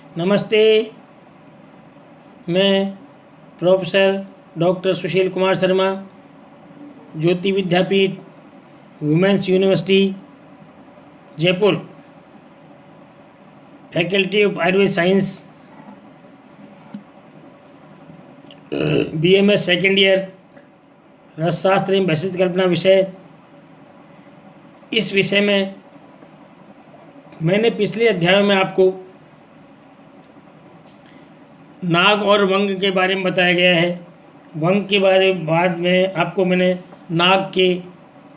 नमस्ते। मैं professor doctor Sushil Kumar Sharma, Jyoti Vidyapeeth, women's university Jaipur, faculty of Ayurveda science, BMS second year, रसशास्त्र एवं वैशिष्ट कल्पना विषय। इस विषय में मैंने पिछले अध्याय में आपको नाग और वंग के बारे में बताया गया है। वंग के बाद में आपको मैंने नाग के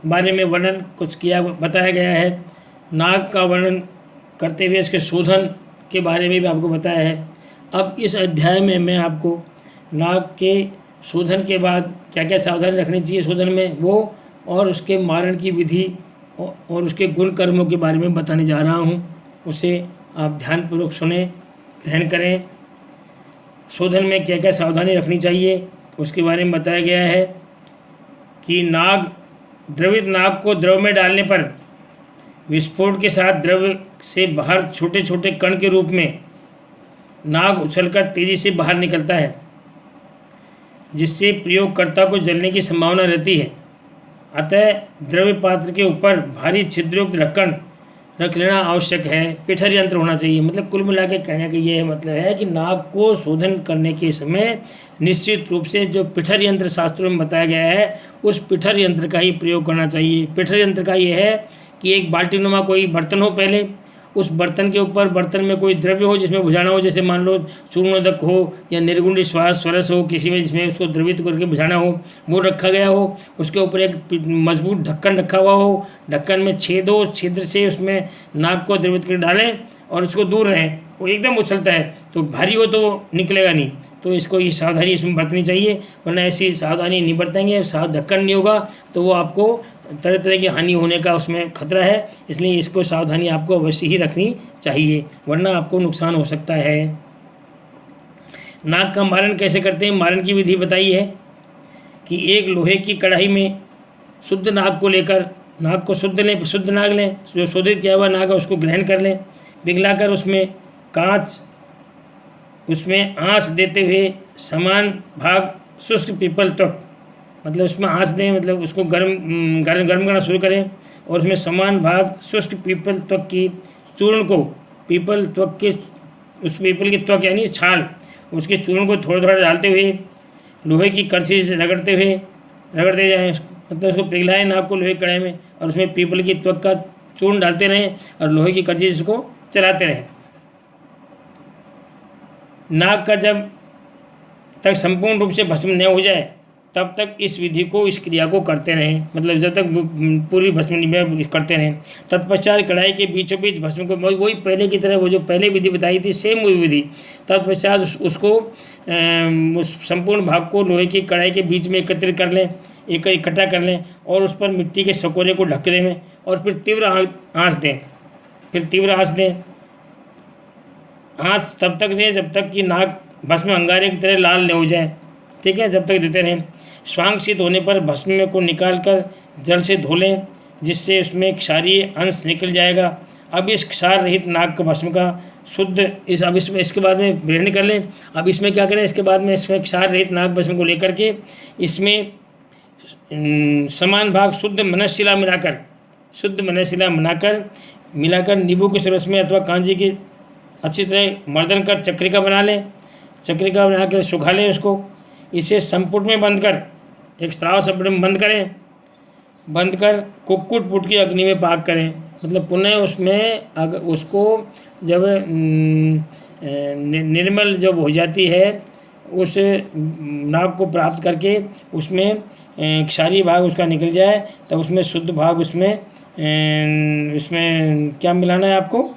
बारे में वर्णन कुछ किया बताया गया है। नाग का वर्णन करते हुए इसके शोधन के बारे में भी आपको बताया है। अब इस अध्याय में मैं आपको नाग के शोधन के बाद क्या क्या सावधानी रखनी चाहिए शोधन में वो, और उसके मारण की विधि और उसके गुण कर्मों के बारे में बताने जा रहा हूँ। उसे आप ध्यानपूर्वक सुने, ग्रहण करें। शोधन में क्या क्या सावधानी रखनी चाहिए उसके बारे में बताया गया है कि द्रवित नाग को द्रव में डालने पर विस्फोट के साथ द्रव से बाहर छोटे छोटे कण के रूप में नाग उछलकर तेजी से बाहर निकलता है, जिससे प्रयोगकर्ता को जलने की संभावना रहती है। अतः द्रव्य पात्र के ऊपर भारी छिद्रयुक्त ढक्कन रख लेना आवश्यक है। पिठर यंत्र होना चाहिए। मतलब कुल मिला के कहने का ये मतलब है कि नाग को शोधन करने के समय निश्चित रूप से जो पिठर यंत्र शास्त्रों में बताया गया है उस पिठर यंत्र का ही प्रयोग करना चाहिए। पिठर यंत्र का ये है कि एक बाल्टी नुमा कोई बर्तन हो, पहले उस बर्तन के ऊपर बर्तन में कोई द्रव्य हो जिसमें बुझाना हो, जैसे मान लो चूर्णोदक हो या निर्गुण स्वरस हो, किसी में जिसमें उसको द्रवित करके बुझाना हो, वो रखा गया हो। उसके ऊपर एक मजबूत ढक्कन रखा हुआ हो, ढक्कन में छेद हो, छिद्र से उसमें नाग को द्रवित कर डालें और उसको दूर रहें। वो एकदम उछलता है तो भारी हो तो निकलेगा नहीं। तो इसको ये सावधानी इसमें बरतनी चाहिए, वरना ऐसी सावधानी नहीं बरतेंगे, साफ ढक्कन नहीं होगा तो वो आपको तरह तरह की हानि होने का उसमें खतरा है। इसलिए इसको सावधानी आपको अवश्य ही रखनी चाहिए, वरना आपको नुकसान हो सकता है। नाग का मारण कैसे करते हैं, मारण की विधि बताई है कि एक लोहे की कढ़ाई में शुद्ध नाग को लेकर, नाग को शुद्ध नाग लें, जो शोधित किया हुआ नाग है उसको ग्रहण कर लें। पिघलाकर उसमें आँच देते हुए समान भाग शुष्क पीपल त्वक, मतलब उसमें आँच दें, मतलब उसको गर्म करना शुरू करें और उसमें समान भाग शुष्क पीपल त्वक की चूर्ण को, पीपल त्वक के उस पीपल की त्वक यानी छाल, उसके चूर्ण को थोड़ा थोड़ा डालते हुए लोहे की करछी से रगड़ते जाएँ। मतलब उसको पिघलाएं नाग को लोहे कढ़ाई में और उसमें पीपल की त्वक का चूर्ण डालते रहें और लोहे की करछी से उसको चलाते रहें। नाग का जब तक संपूर्ण रूप से भस्म न हो जाए तब तक इस क्रिया को करते रहें, मतलब जब तक पूरी भस्म करते रहें। तत्पश्चात कढ़ाई के बीचों बीच भस्म को, वही पहले की तरह वो जो पहले विधि बताई थी सेम वही विधि। तत्पश्चात उसको उस संपूर्ण भाग को लोहे की कढ़ाई के बीच में एकत्रित कर लें, इकट्ठा कर लें और उस पर मिट्टी के सकोरे को ढक दें और फिर तीव्र आँच दें। आँच तब तक दें जब तक कि नाग भस्म अंगारे की तरह लाल न हो जाए, ठीक है, जब तक देते रहें। स्वांग सिद्ध होने पर भस्म को निकाल कर जल से धो लें, जिससे उसमें क्षारीय अंश निकल जाएगा। अब इस क्षार रहित नाग का भस्म का इसके बाद में ग्रहण कर लें। अब इसमें क्या करें, इसके बाद में इसमें क्षार रहित नाग भस्म को लेकर के इसमें समान भाग शुद्ध मनशिला मिलाकर नींबू के रस में अथवा कांजी की अच्छी तरह मर्दन कर चक्रिका बना लें। चक्रिका बना कर सुखा लें उसको। इसे संपुट में बंद कर, एक स्राव संपुट में बंद कर कुक्कुट पुट की अग्नि में पाक करें। मतलब पुनः उसमें अगर उसको जब निर्मल जब हो जाती है उस नाग को प्राप्त करके उसमें क्षारीय भाग उसका निकल जाए तब उसमें शुद्ध भाग उसमें क्या मिलाना है आपको,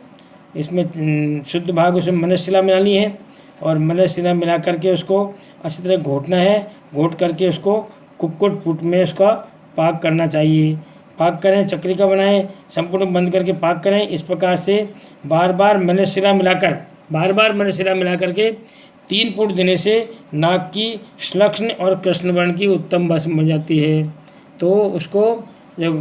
इसमें शुद्ध भाग उसमें मनशिला मिलानी है और मनशिला मिला करके उसको अच्छी तरह घोटना है। घोट करके उसको कुक्कुट पुट में उसका पाक करना चाहिए। पाक करें, चक्रिका बनाएं, संपूर्ण बंद करके पाक करें। इस प्रकार से बार बार मनशिला मिलाकर के 3 पुट देने से नाग की श्लक्ष्ण और कृष्णवर्ण की उत्तम भस्म बन जाती है। तो उसको जब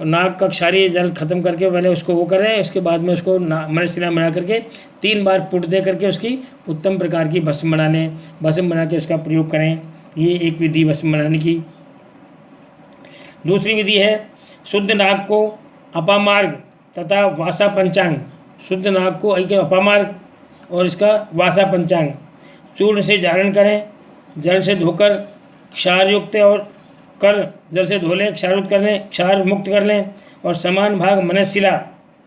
नाक का क्षारीय जल खत्म करके पहले उसको वो करें, उसके बाद में उसको मनशिला बना करके 3 बार पुट दे करके उसकी उत्तम प्रकार की भस्म बना लें। भस्म बना के उसका प्रयोग करें। ये एक विधि भस्म बनाने की। दूसरी विधि है शुद्ध नाक को अपामार्ग तथा वासा पंचांग। शुद्ध नाक को एक अपामार्ग और इसका वासा पंचांग चूर्ण से जारण करें, जल से धोकर क्षार युक्त और कर जल से धो लें, क्षार युक्त कर लें, क्षार मुक्त कर लें और समान भाग मनशिला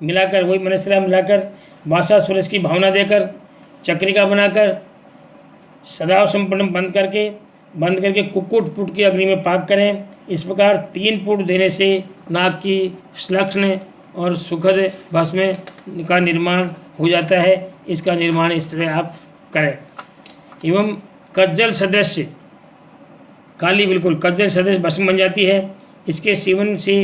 मिलाकर, वही मनशिला मिलाकर वासा सूरज की भावना देकर चक्रिका बनाकर सदाव संपूर्ण बंद करके कुक्कुट पुट की अग्नि में पाक करें। इस प्रकार 3 पुट देने से नाक की श्लक्ष्ण और सुखद भस्म का निर्माण हो जाता है। इसका निर्माण इस तरह आप करें। एवं कज्जल सदृश काली, बिल्कुल कज्जल सदृश भस्म बन जाती है। इसके सेवन से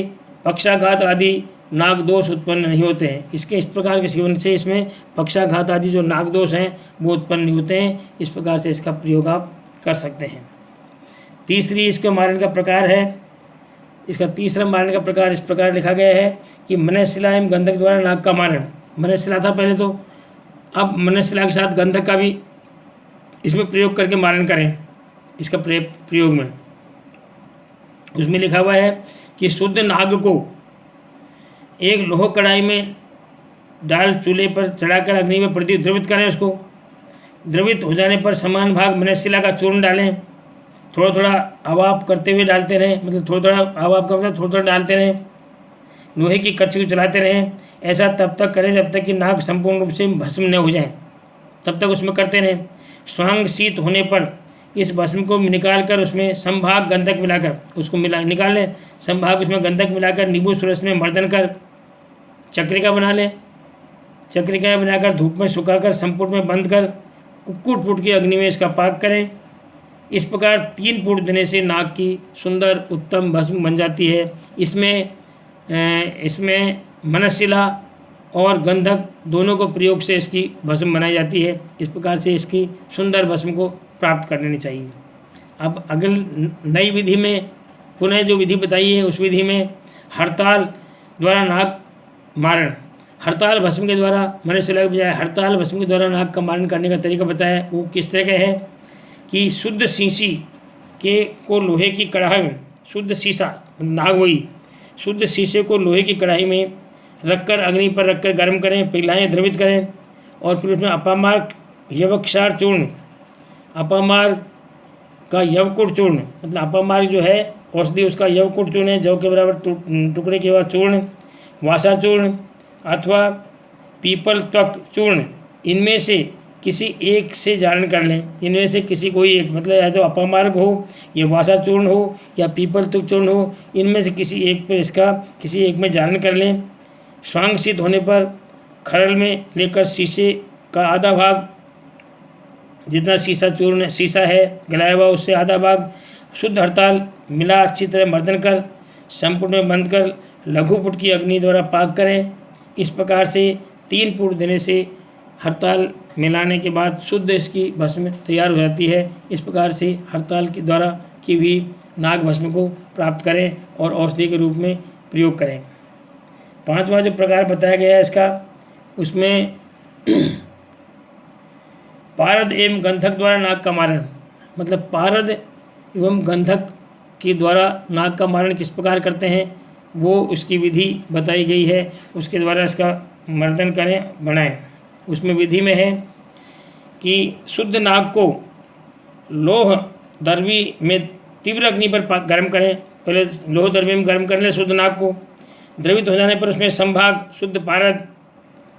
पक्षाघात आदि नाक दोष उत्पन्न नहीं होते हैं। इसके इस प्रकार के सेवन से इसमें पक्षाघात आदि जो नाक दोष हैं वो उत्पन्न नहीं होते हैं। इस प्रकार से इसका प्रयोग आप कर सकते हैं। तीसरी इसके मारण का प्रकार है। इसका तीसरा मारण का प्रकार इस प्रकार लिखा गया है कि मनशिला एवं गंधक द्वारा नाक का मारण। मनशिला था पहले तो, अब मनशिला के साथ गंधक का भी इसमें प्रयोग करके मारण करें। इसका प्रयोग में उसमें लिखा हुआ है कि शुद्ध नाग को एक लोह कढ़ाई में डाल चूल्हे पर चढ़ाकर अग्नि में द्रवित करें। उसको द्रवित हो जाने पर समान भाग मनशिला का चूर्ण डालें। थोड़ा थोड़ा आवाप करते हुए डालते रहें, मतलब थोड़ा थोड़ा आवाप का मतलब थोड़ा थोड़ा डालते रहें। लोहे की कड़छी को चलाते रहें। ऐसा तब तक करें जब तक कि नाग संपूर्ण रूप से भस्म न हो जाए, तब तक उसमें करते रहें। स्वांग शीत होने पर इस भस्म को निकाल कर उसमें संभाग गंधक मिलाकर उसको निकाल लें। संभाग उसमें गंधक मिलाकर नींबू सूरज में मर्दन कर चक्रिका बना लें। चक्रिका बनाकर धूप में सुखाकर संपुट में बंद कर कुक्कुट पुट की अग्नि में इसका पाक करें। इस प्रकार 3 पुट देने से नाक की सुंदर उत्तम भस्म बन जाती है। इसमें मनशिला और गंधक दोनों को प्रयोग से इसकी भस्म बनाई जाती है। इस प्रकार से इसकी सुंदर भस्म को प्राप्त कर लेनी चाहिए। अब अगली नई विधि में पुनः जो विधि बताई है उस विधि में हड़ताल द्वारा नाक मारण। हड़ताल भस्म के द्वारा मनशिला के बजाय हड़ताल भस्म के द्वारा नाक का मारण करने का तरीका बताया। वो किस तरह का है कि शुद्ध शीशी को लोहे की कढ़ाई में, शुद्ध शीशा नाग वही शुद्ध शीशे को लोहे की कढ़ाई में रखकर अग्नि पर रखकर गर्म करें, पिघलाएं, द्रवित करें और फिर उसमें अपामार्ग यवक्षार चूर्ण, अपामार्ग का यवकुट चूर्ण, मतलब अपामार्ग जो है औषधि उसका यवकुट चूर्ण है, जौ के बराबर टुकड़े के बाद चूर्ण, वासा चूर्ण अथवा पीपल त्वक चूर्ण, इनमें से किसी एक से जारण कर लें। इनमें से किसी कोई एक, मतलब या तो अपामार्ग हो या वासा चूर्ण हो या पीपल त्वक चूर्ण हो, इनमें से किसी एक पर इसका किसी एक में जारण कर लें। स्वांग शीत होने पर खरल में लेकर शीशे का आधा भाग, जितना शीशा है गलाया हुआ उससे आधा भाग शुद्ध हड़ताल मिला अच्छी तरह मर्दन कर संपुट में बंद कर लघु पुट की अग्नि द्वारा पाक करें। इस प्रकार से 3 पुट देने से हड़ताल मिलाने के बाद शुद्ध इसकी भस्म तैयार हो जाती है। इस प्रकार से हड़ताल के द्वारा की हुई नाग भस्म को प्राप्त करें और औषधि के रूप में प्रयोग करें। 5वां जो प्रकार बताया गया है इसका, उसमें पारद एवं गंधक द्वारा नाग का मारण, मतलब पारद एवं गंधक के द्वारा नाग का मारण किस प्रकार करते हैं वो उसकी विधि बताई गई है। उसके द्वारा इसका मर्दन करें, बनाएं। उसमें विधि में है कि शुद्ध नाग को लोह दर्वी में तीव्र अग्नि पर गर्म करें। पहले लोह दर्वी में गर्म कर लें शुद्ध नाग को। द्रवित हो जाने पर उसमें संभाग शुद्ध पारद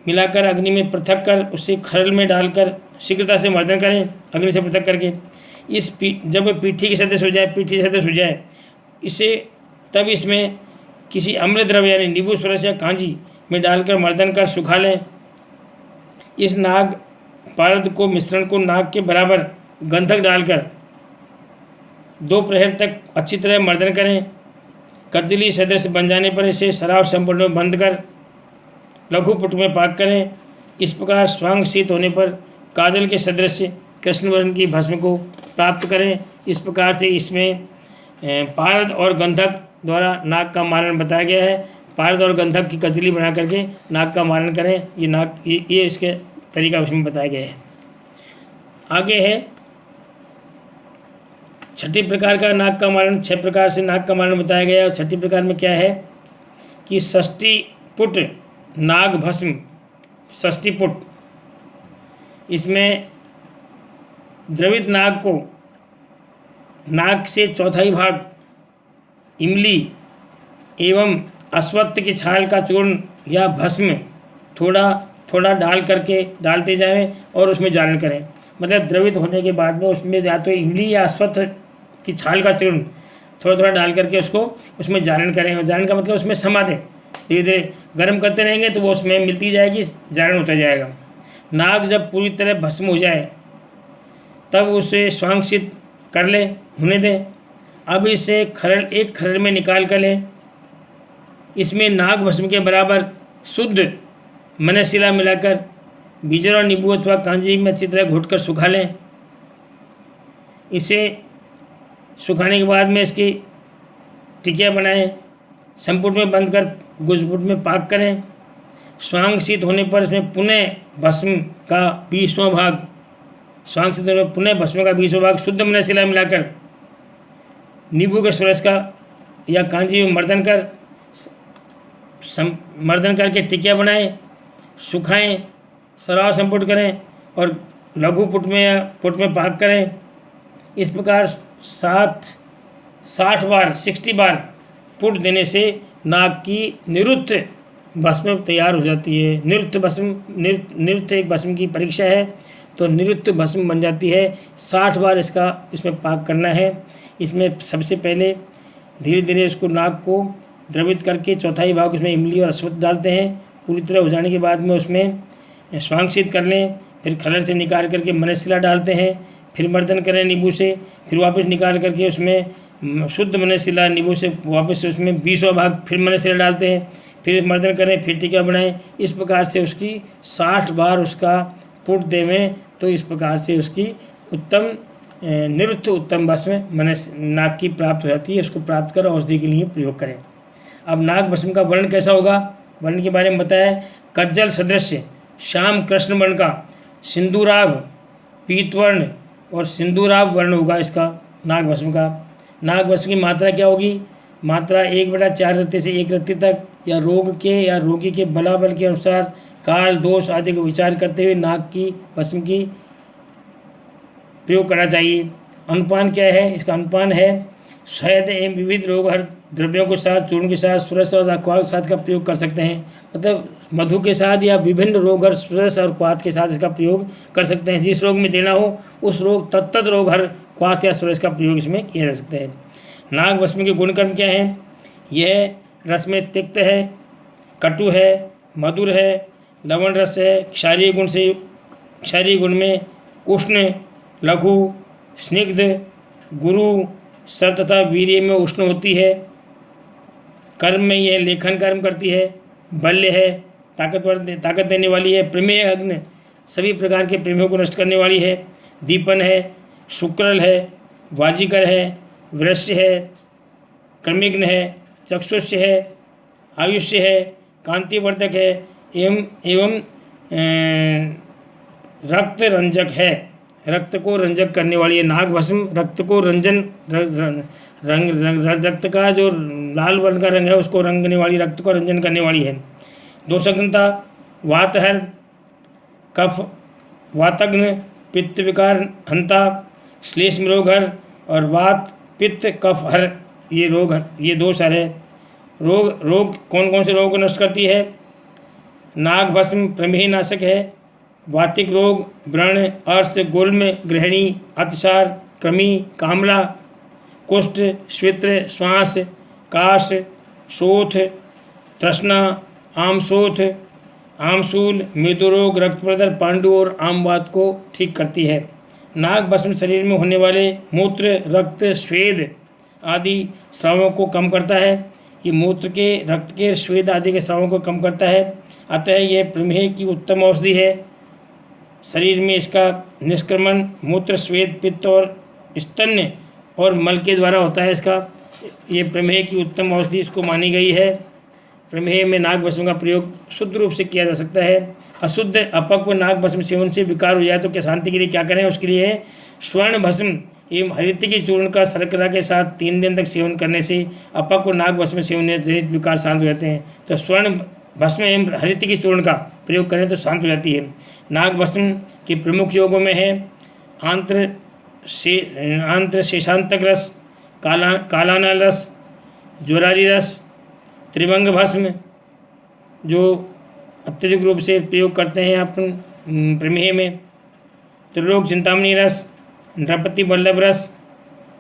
मिलाकर अग्नि में पृथक कर उसे खरल में डालकर शीघ्रता से मर्दन करें अग्नि से पृथक करके। जब पीठी के सदस्य हो जाए इसे तब इसमें किसी अम्ल द्रव्य यानी नींबू स्वरस या कांजी में डालकर मर्दन कर सुखा लें। इस नाग पारद को मिश्रण को नाग के बराबर गंधक डालकर 2 प्रहर तक अच्छी तरह मर्दन करें। कज्जली सदृश बन जाने पर इसे सराव संपूर्ण में बंद कर लघु पुट में पाक करें। इस प्रकार स्वांग शीत होने पर काजल के सदृश कृष्ण वर्ण की भस्म को प्राप्त करें। इस प्रकार से इसमें पारद और गंधक द्वारा नाक का मारण बताया गया है। पारद और गंधक की कजली बना करके नाक का मारण करें, ये इसके तरीका उसमें बताया गया है। आगे है छठी प्रकार का नाक का मारण। 6 प्रकार से नाक का मारण बताया गया है। और छठी प्रकार में क्या है कि षष्ठी पुट नाग भस्म। षष्ठी पुट, इसमें द्रवित नाग को नाक से चौथाई भाग इमली एवं अश्वत्थ की छाल का चूर्ण या भस्म थोड़ा थोड़ा डालते जाएं और उसमें जारण करें। मतलब द्रवित होने के बाद में उसमें या तो इमली या अश्वत्थ की छाल का चूर्ण थोड़ा थोड़ा डाल करके उसको उसमें जारण करें। और जारण का मतलब उसमें समा दें। धीरे धीरे गर्म करते रहेंगे तो वो उसमें मिलती जाएगी, जारण होता जाएगा। नाग जब पूरी तरह भस्म हो जाए तब उसे स्वांशित कर लें, होने दें। अब इसे एक खरल में निकाल कर लें। इसमें नाग भस्म के बराबर शुद्ध मनशिला मिलाकर बीजर और नींबू अथवा कांजी में अच्छी तरह घोट कर सुखा लें। इसे सुखाने के बाद में इसकी टिकिया बनाएं, संपुट में बंद कर गुजबुट में पाक करें। स्वांगशीत होने पर इसमें पुनः भस्म का 20वां भाग स्वांगशीत होने पर पुनः भस्म का 20वां भाग शुद्ध मनशिला मिलाकर नींबू के रस का या कांजी में मर्दन करके टिकिया बनाएं, सुखाएं, सराव संपुट करें और लघु पुट में या पुट में पाक करें। इस प्रकार 60 बार पुट देने से नाग की निरुक्त भस्म तैयार हो जाती है। निरुक्त एक भस्म की परीक्षा है, तो निरुक्त भस्म बन जाती है। 60 बार इसमें पाक करना है। इसमें सबसे पहले धीरे धीरे इसको नाग को द्रवित करके चौथाई भाग उसमें इमली और अश्वत्थ डालते हैं। पूरी तरह हो जाने के बाद में उसमें स्वांशित कर लें। फिर खलल से निकाल करके मनशिला डालते हैं। फिर मर्दन करें नींबू से। फिर वापस निकाल करके उसमें शुद्ध मनशिला नींबू से वापस उसमें 20वां भाग फिर मनशिला डालते हैं। फिर मर्दन करें, फिर टिकिया बनाएं। इस प्रकार से उसकी 60 बार उसका पुट देवें तो इस प्रकार से उसकी उत्तम भस्म नाग की प्राप्त हो जाती है। उसको प्राप्त कर औषधि के लिए प्रयोग करें। अब नाग भस्म का वर्ण कैसा होगा, वर्ण के बारे में बताया। कज्जल सदृश्य श्याम कृष्ण वर्ण का, सिंदूराभ पीतवर्ण और सिंदूराभ वर्ण होगा इसका नाग भस्म का। नाग भस्म की मात्रा क्या होगी, मात्रा 1/4 रत्ती से 1 रत्ती तक या रोग के या रोगी के बलाबल के अनुसार काल दोष आदि को विचार करते हुए नाग की भस्म की प्रयोग करना चाहिए। अनुपान क्या है, इसका अनुपान है शहद एवं विविध रोगहर द्रव्यों के साथ, चूर्ण के साथ, सुरस और क्वाथ के साथ का प्रयोग कर सकते हैं। मतलब मधु के साथ या विभिन्न रोगहर सुरस और क्वाथ के साथ इसका प्रयोग कर सकते हैं। जिस रोग में देना हो उस रोग तत्त रोगहर क्वाथ या सुरस का प्रयोग इसमें किया जा सकता है। नाग भस्म के गुणकर्म क्या हैं, यह रस में तिक्त है, कटु है, मधुर है, लवण रस है, क्षारीय गुण में उष्ण, लघु, स्निग्ध, गुरु, सर तथा वीर्य में उष्ण होती है। कर्म में यह लेखन कर्म करती है, बल्य है, ताकत देने वाली है, प्रमेय अग्नि सभी प्रकार के प्रेमियों को नष्ट करने वाली है, दीपन है, शुक्रल है, वाजिकर है, वृश्य है, कर्मिघ्न है, चक्षुष्य है, आयुष्य है, कांतिवर्धक है एवं रक्त रंजक है, रक्त को रंजक करने वाली है। नाग भस्म रक्त को रक्त का जो लाल वर्ण का रंग है उसको रंगने वाली, रक्त को रंजन करने वाली है। दोषग्नता, वातहर, कफ वातग्न, पित्त विकार हंता, श्लेष्म रोगहर और वात पित्त कफ हर ये दोष हर है। रोग कौन कौन से रोगों को नष्ट करती है, नाग भस्म प्रमेह नाशक है। वातिक रोग, व्रण, अर्श, गुल्म, गृहिणी, अतिसार, कृमि, कामला, कुष्ठ, श्वित्र, श्वास, काश, शोथ, तृष्णा, आमशोथ, आमशूल, मृदुरोग, रक्तप्रदर, पांडु और आमवात को ठीक करती है। नाग भस्म शरीर में होने वाले मूत्र, रक्त, स्वेद आदि स्रावों को कम करता है। ये मूत्र के, रक्त के, स्वेद आदि के स्रावों को कम करता है। अतः यह प्रमेह की उत्तम औषधि है। शरीर में इसका निष्क्रमण मूत्र, स्वेद, पित्त और स्तन्य और मल के द्वारा होता है इसका। ये प्रमेह की उत्तम औषधि इसको मानी गई है। प्रमेह में नाग भस्म का प्रयोग शुद्ध रूप से किया जा सकता है। अशुद्ध अपक्व नाग भस्म सेवन से विकार हो जाए तो क्या शांति के लिए क्या करें? उसके लिए स्वर्ण भस्म एवं हरितकी चूर्ण का शर्करा के साथ 3 दिन तक सेवन करने से अपक्व नाग भस्म सेवन जनित विकार शांत हो जाते हैं। तो स्वर्ण भस्म एवं हरितकी चूर्ण का प्रयोग करें तो शांत हो जाती है। नाग भस्म के प्रमुख योगों में है आंत्र शेषांतक रस, कालानल रस, ज्वरारी रस, त्रिभंग भस्म जो अत्यधिक रूप से प्रयोग करते हैं अपन प्रमेह में, त्रिलोक चिंतामणि रस, नृपति वल्लभ रस,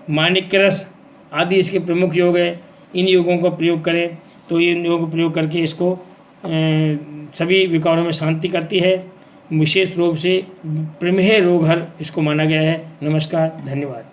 माणिक्य रस आदि इसके प्रमुख योग है। इन योगों का प्रयोग करें तो इन योगों का प्रयोग करके इसको सभी विकारों में शांति करती है। विशेष रूप से प्रमेह रोग हर इसको माना गया है। नमस्कार, धन्यवाद।